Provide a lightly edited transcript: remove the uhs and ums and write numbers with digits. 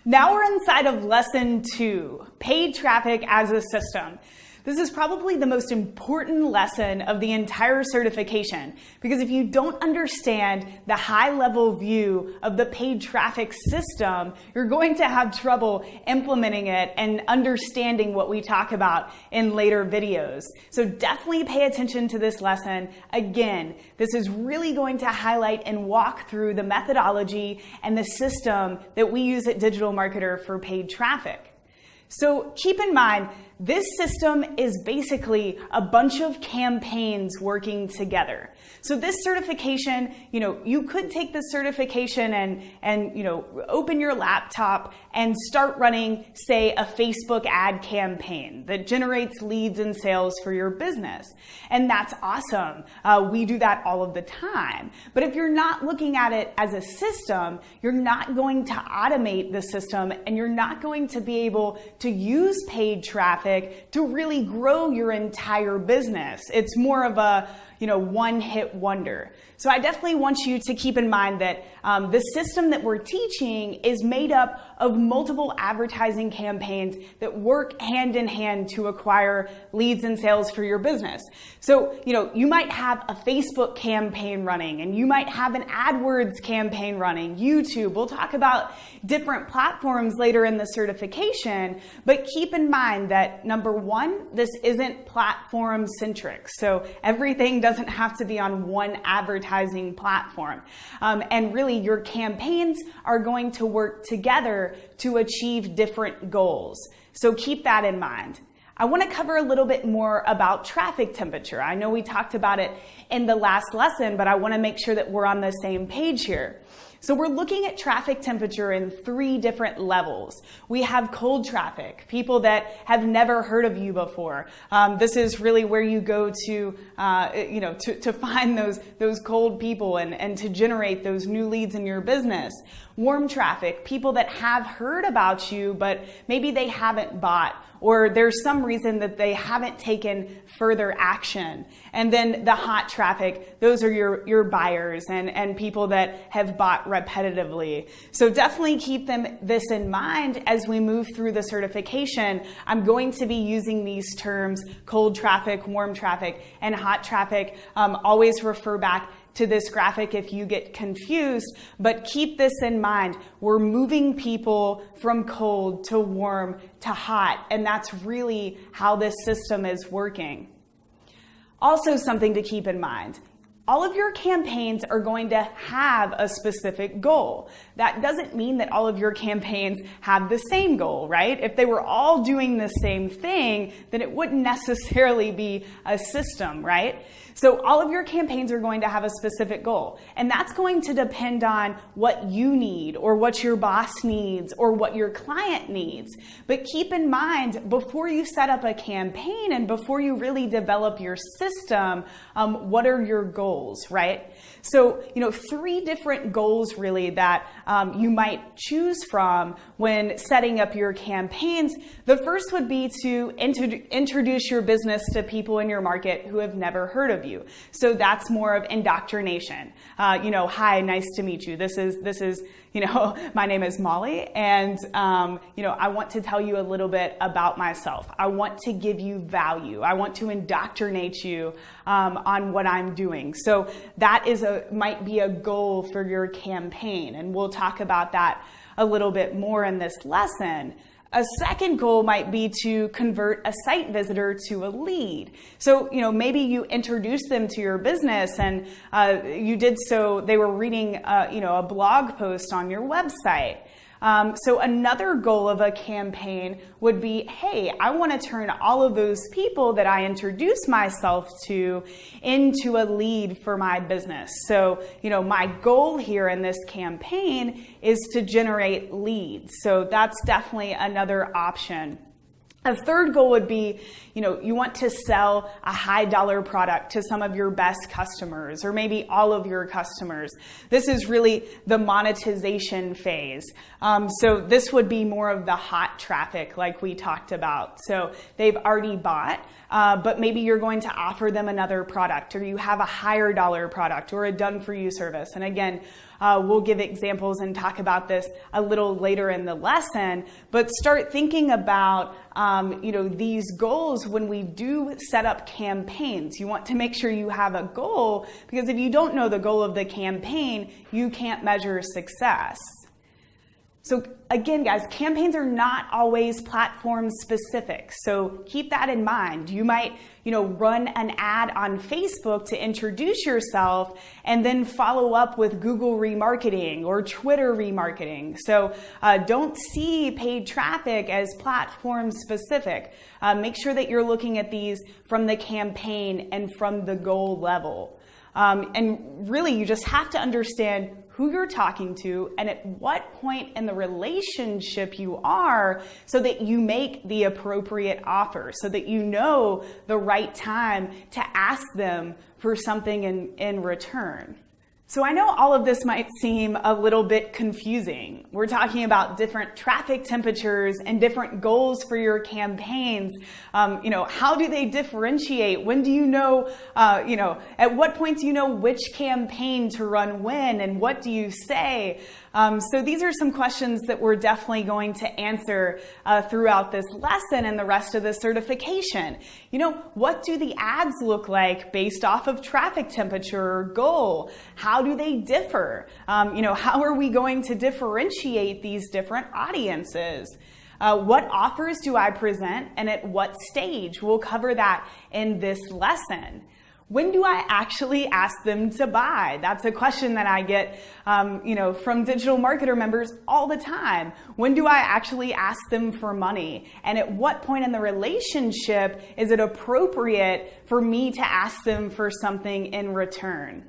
Now we're inside of lesson 2, paid traffic as a system. This is probably the most important lesson of the entire certification, because if you don't understand the high-level view of the paid traffic system, you're going to have trouble implementing it and understanding what we talk about in later videos. So definitely pay attention to this lesson. Again, this is really going to highlight and walk through the methodology and the system that we use at Digital Marketer for paid traffic. So keep in mind, this system is basically a bunch of campaigns working together. So this certification, you could take this certification and open your laptop and start running, say, a Facebook ad campaign that generates leads and sales for your business. And that's awesome. We do that all of the time. But if you're not looking at it as a system, you're not going to automate the system and you're not going to be able to use paid traffic to really grow your entire business. It's more of a one-hit wonder. So I definitely want you to keep in mind that the system that we're teaching is made up of multiple advertising campaigns that work hand in hand to acquire leads and sales for your business. So, you might have a Facebook campaign running, and you might have an AdWords campaign running, YouTube. We'll talk about different platforms later in the certification, but keep in mind that number one, this isn't platform centric. So everything doesn't have to be on one advertising platform. And really your campaigns are going to work together to achieve different goals. So keep that in mind. I want to cover a little bit more about traffic temperature. I know we talked about it in the last lesson, but I want to make sure that we're on the same page here. So we're looking at traffic temperature in 3 different levels. We have cold traffic, people that have never heard of you before. This is really where you go to find those cold people and to generate those new leads in your business. Warm traffic, people that have heard about you, but maybe they haven't bought, or there's some reason that they haven't taken further action. And then the hot traffic, those are your buyers and people that have bought repetitively. So definitely keep this in mind as we move through the certification. I'm going to be using these terms, cold traffic, warm traffic, and hot traffic. Always refer back to this graphic if you get confused, but keep this in mind. We're moving people from cold to warm to hot, and that's really how this system is working. Also, something to keep in mind. All of your campaigns are going to have a specific goal. That doesn't mean that all of your campaigns have the same goal, right? If they were all doing the same thing, then it wouldn't necessarily be a system, right? So all of your campaigns are going to have a specific goal, and that's going to depend on what you need or what your boss needs or what your client needs. But keep in mind, before you set up a campaign and before you really develop your system, what are your goals, right? So, 3 different goals really that you might choose from when setting up your campaigns. The first would be to introduce your business to people in your market who have never heard of you. So that's more of indoctrination. Hi, nice to meet you. This is my name is Molly, and I want to tell you a little bit about myself. I want to give you value. I want to indoctrinate you on what I'm doing. So that might be a goal for your campaign, and we'll talk about that a little bit more in this lesson. A second goal might be to convert a site visitor to a lead. So, maybe you introduced them to your business and you did so, they were reading, a blog post on your website. So another goal of a campaign would be, hey, I want to turn all of those people that I introduce myself to into a lead for my business. So, my goal here in this campaign is to generate leads. So that's definitely another option. A third goal would be, you want to sell a high dollar product to some of your best customers or maybe all of your customers. This is really the monetization phase. So this would be more of the hot traffic like we talked about. So they've already bought, but maybe you're going to offer them another product, or you have a higher dollar product or a done-for-you service. And again, we'll give examples and talk about this a little later in the lesson, but start thinking about these goals when we do set up campaigns. You want to make sure you have a goal, because if you don't know the goal of the campaign, you can't measure success. So again, guys, campaigns are not always platform specific. So keep that in mind. You might, run an ad on Facebook to introduce yourself and then follow up with Google remarketing or Twitter remarketing. So don't see paid traffic as platform specific. Make sure that you're looking at these from the campaign and from the goal level. And really, you just have to understand who you're talking to and at what point in the relationship you are, so that you make the appropriate offer, so that you know the right time to ask them for something in return. So I know all of this might seem a little bit confusing. We're talking about different traffic temperatures and different goals for your campaigns. How do they differentiate? When do you know, at what point do you know which campaign to run when, and what do you say? So these are some questions that we're definitely going to answer throughout this lesson and the rest of the certification. What do the ads look like based off of traffic temperature or goal? How do they differ? How are we going to differentiate these different audiences? What offers do I present, and at what stage? We'll cover that in this lesson. When do I actually ask them to buy? That's a question that I get, from digital marketer members all the time. When do I actually ask them for money? And at what point in the relationship is it appropriate for me to ask them for something in return?